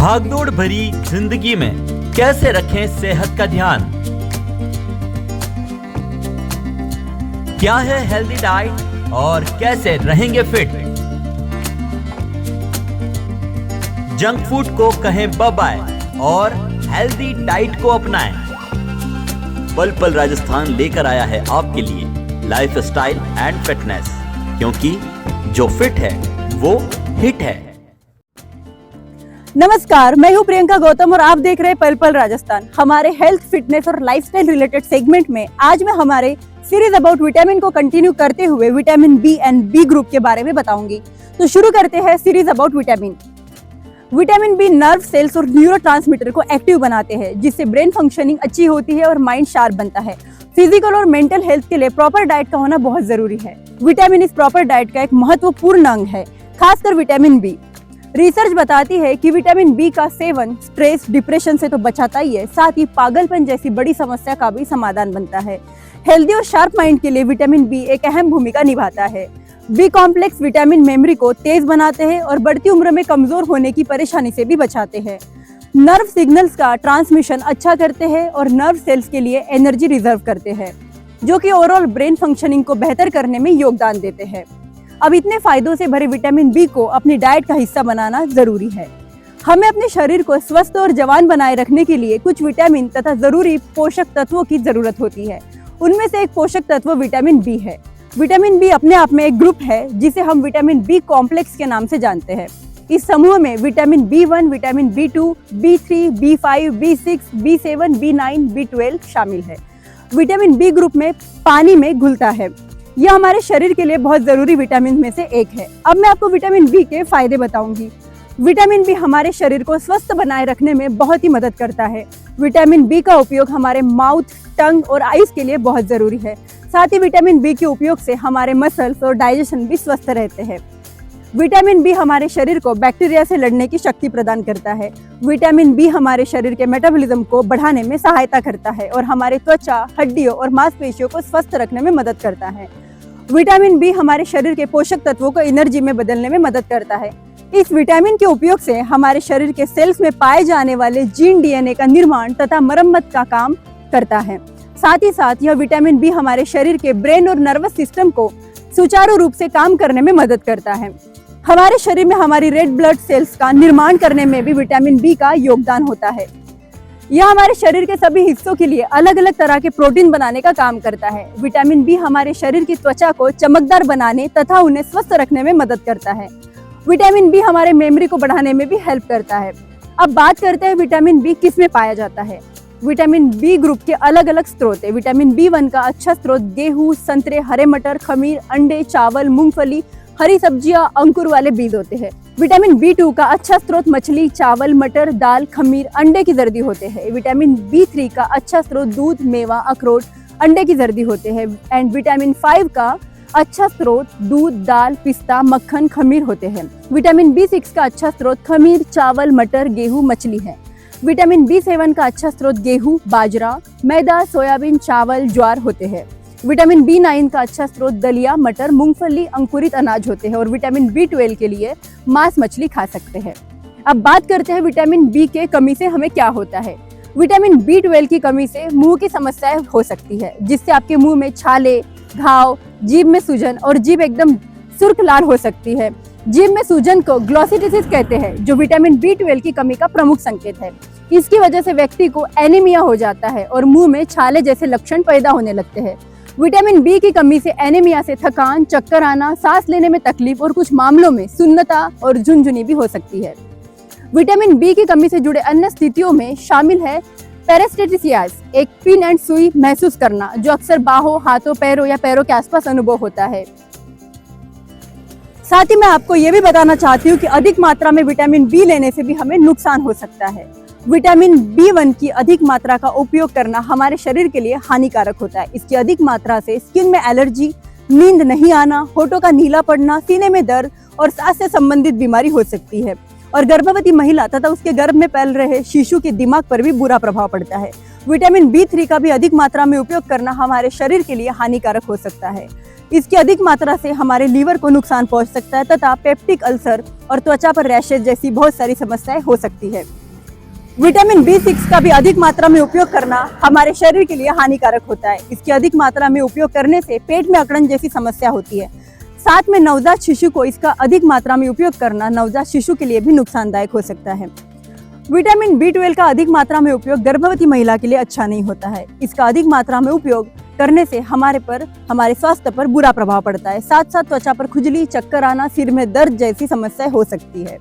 भागदौड़ भरी जिंदगी में कैसे रखें सेहत का ध्यान? क्या है हेल्दी डाइट और कैसे रहेंगे फिट? जंक फूड को कहें बाय बाय और हेल्दी डाइट को अपनाएं। पल पल राजस्थान लेकर आया है आपके लिए लाइफस्टाइल एंड फिटनेस, क्योंकि जो फिट है वो हिट है। नमस्कार, मैं हूं प्रियंका गौतम और आप देख रहे हैं पल पल राजस्थान। हमारे हेल्थ, फिटनेस और लाइफस्टाइल रिलेटेड सेगमेंट में आज मैं हमारे सीरीज अबाउट विटामिन को कंटिन्यू करते हुए vitamin B and B group के बारे में बताऊंगी। तो शुरू करते हैं series about vitamin. Vitamin B nerve cells और न्यूरोट्रांसमीटर को एक्टिव बनाते हैं, जिससे ब्रेन फंक्शनिंग अच्छी होती है और माइंड शार्प बनता है। फिजिकल और मेंटल हेल्थ के लिए प्रॉपर डाइट का होना बहुत जरूरी है। विटामिन इस प्रॉपर डाइट का एक महत्वपूर्ण अंग है, खासकर विटामिन बी। रिसर्च बताती है कि विटामिन बी का सेवन स्ट्रेस, डिप्रेशन से तो बचाता ही है, साथ ही पागलपन जैसी बड़ी समस्या का भी समाधान बनता है। हेल्दी और शार्प माइंड के लिए विटामिन बी एक अहम भूमिका निभाता है। बी कॉम्प्लेक्स विटामिन मेमोरी को तेज बनाते हैं और बढ़ती उम्र में कमजोर होने की परेशानी से भी बचाते हैं। नर्व सिग्नल्स का ट्रांसमिशन अच्छा करते हैं और नर्व सेल्स के लिए एनर्जी रिजर्व करते हैं, जो कि ओवरऑल ब्रेन फंक्शनिंग को बेहतर करने में योगदान देते हैं। अब इतने फायदों से भरे विटामिन बी को अपनी डाइट का हिस्सा बनाना जरूरी है। हमें अपने शरीर को स्वस्थ और जवान बनाए रखने के लिए कुछ विटामिन तथा जरूरी पोषक तत्वों की जरूरत होती है। उनमें से एक पोषक तत्व विटामिन बी है। विटामिन बी अपने आप में एक ग्रुप है, जिसे हम विटामिन बी कॉम्प्लेक्स के नाम से जानते हैं। इस समूह में vitamin B1, vitamin बी2, B3, B5, B6, बी7, बी9, B12 शामिल है। विटामिन बी ग्रुप में पानी में घुलता है। यह हमारे शरीर के लिए बहुत जरूरी विटामिन में से एक है। अब मैं आपको विटामिन बी के फायदे बताऊंगी। विटामिन बी हमारे शरीर को स्वस्थ बनाए रखने में बहुत ही मदद करता है। विटामिन बी का उपयोग हमारे माउथ, टंग और आईज के लिए बहुत जरूरी है। साथ ही विटामिन बी के उपयोग से हमारे मसल्स और डाइजेशन भी स्वस्थ रहते हैं। विटामिन बी हमारे शरीर को बैक्टीरिया से लड़ने की शक्ति प्रदान करता है। विटामिन बी हमारे शरीर के मेटाबॉलिज्म को बढ़ाने में सहायता करता है और हमारे त्वचा, हड्डियों और मांसपेशियों को स्वस्थ रखने में मदद करता है। विटामिन बी हमारे शरीर के पोषक तत्वों को एनर्जी में बदलने में मदद करता है। इस विटामिन के उपयोग से हमारे शरीर के सेल्स में पाए जाने वाले जीन, डीएनए का निर्माण तथा मरम्मत का काम करता है। साथ ही साथ यह विटामिन बी हमारे शरीर के ब्रेन और नर्वस सिस्टम को सुचारू रूप से काम करने में मदद करता है। हमारे शरीर में हमारी रेड ब्लड सेल्स का निर्माण करने में भी विटामिन बी का योगदान होता है। यह हमारे शरीर के सभी हिस्सों के लिए अलग अलग तरह के प्रोटीन बनाने का काम करता है। विटामिन बी हमारे शरीर की त्वचा को चमकदार बनाने तथा उन्हें स्वस्थ रखने में मदद करता है। विटामिन बी हमारे मेमोरी को बढ़ाने में भी हेल्प करता है। अब बात करते हैं विटामिन बी किस में पाया जाता है। विटामिन बी ग्रुप के अलग अलग स्रोत है। विटामिन बी1 का अच्छा स्रोत गेहूं, संतरे, हरे मटर, खमीर, अंडे, चावल, मूंगफली, हरी सब्जियां, अंकुर वाले बीज होते हैं। विटामिन बी2 का अच्छा स्रोत मछली, चावल, मटर, दाल, खमीर, अंडे की जर्दी होते हैं। विटामिन बी3 का अच्छा स्रोत दूध, मेवा, अखरोट, अंडे की जर्दी होते हैं। एंड विटामिन 5 का अच्छा स्रोत दूध, दाल, पिस्ता, मक्खन, खमीर होते हैं। विटामिन बी6 का अच्छा स्रोत खमीर, चावल, मटर, गेहूं, मछली है। विटामिन बी7 का अच्छा स्रोत गेहूं, बाजरा, मैदा, सोयाबीन, चावल, ज्वार होते हैं। विटामिन बी9 का अच्छा स्रोत दलिया, मटर, मूंगफली, अंकुरित अनाज होते हैं। और विटामिन बी12 के लिए मांस, मछली खा सकते हैं। अब बात करते हैं विटामिन बी के कमी से हमें क्या होता है। विटामिन बी12 की कमी से मुंह की समस्याएं हो सकती है, जिससे आपके मुंह में छाले, घाव, जीभ में सूजन और जीभ एकदम सुर्ख लाल हो सकती है। जीभ में सूजन को ग्लोसिटिसिस कहते हैं, जो विटामिन बी12 की कमी का प्रमुख संकेत है। इसकी वजह से व्यक्ति को एनीमिया हो जाता है और मुंह में छाले जैसे लक्षण पैदा होने लगते हैं। विटामिन बी की कमी से एनीमिया से थकान, चक्कर आना, सांस लेने में तकलीफ और कुछ मामलों में सुन्नता और झुनझुनी भी हो सकती है। विटामिन बी की कमी से जुड़े अन्य स्थितियों में शामिल है पेरिस्टेटिसियास, एक पिन एंड सुई महसूस करना, जो अक्सर बाहों, हाथों, पैरों या पैरों के आसपास अनुभव होता है। साथ ही मैं आपको ये भी बताना चाहती हूँ कि अधिक मात्रा में विटामिन बी लेने से भी हमें नुकसान हो सकता है। विटामिन बी1 की अधिक मात्रा का उपयोग करना हमारे शरीर के लिए हानिकारक होता है। इसकी अधिक मात्रा से स्किन में एलर्जी, नींद नहीं आना, होठों का नीला पड़ना, सीने में दर्द और सांस से संबंधित बीमारी हो सकती है। और गर्भवती महिला तथा उसके गर्भ में पल रहे शिशु के दिमाग पर भी बुरा प्रभाव पड़ता है। विटामिन बी3 का भी अधिक मात्रा में उपयोग करना हमारे शरीर के लिए हानिकारक हो सकता है। इसकी अधिक मात्रा से हमारे लीवर को नुकसान पहुंच सकता है तथा पेप्टिक अल्सर और त्वचा पर रैशेज जैसी बहुत सारी समस्याएं हो सकती है। विटामिन B6 का भी अधिक मात्रा में उपयोग करना हमारे शरीर के लिए हानिकारक होता है। इसकी अधिक मात्रा में उपयोग करने से पेट में अकड़न जैसी समस्या होती है। साथ में नवजात शिशु को इसका अधिक मात्रा में उपयोग करना नवजात शिशु के लिए भी नुकसानदायक हो सकता है। विटामिन B12 का अधिक मात्रा में उपयोग गर्भवती महिला के लिए अच्छा नहीं होता है। इसका अधिक मात्रा में उपयोग करने से हमारे स्वास्थ्य पर बुरा प्रभाव पड़ता है। साथ साथ त्वचा पर खुजली, चक्कर आना, सिर में दर्द जैसी समस्याएं हो सकती है।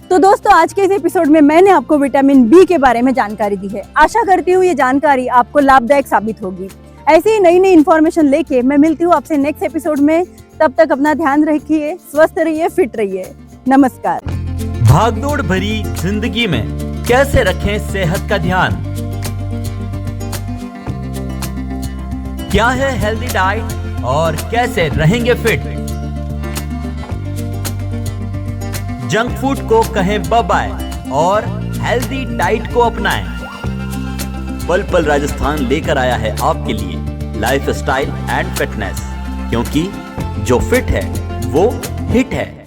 तो दोस्तों, आज के इस एपिसोड में मैंने आपको विटामिन बी के बारे में जानकारी दी है। आशा करती हूँ ये जानकारी आपको लाभदायक साबित होगी। ऐसी ही नई नई इन्फॉर्मेशन लेके मैं मिलती हूँ आपसे नेक्स्ट एपिसोड में। तब तक अपना ध्यान रखिए, स्वस्थ रहिए, फिट रहिए। नमस्कार। भागदौड़ भरी जिंदगी में कैसे रखें सेहत का ध्यान? क्या है हेल्दी डाइट और कैसे रहेंगे फिट? जंक फूड को कहें बाय बाय और हेल्दी डाइट को अपनाएं। पल पल राजस्थान लेकर आया है आपके लिए लाइफ स्टाइल एंड फिटनेस, क्योंकि जो फिट है वो हिट है।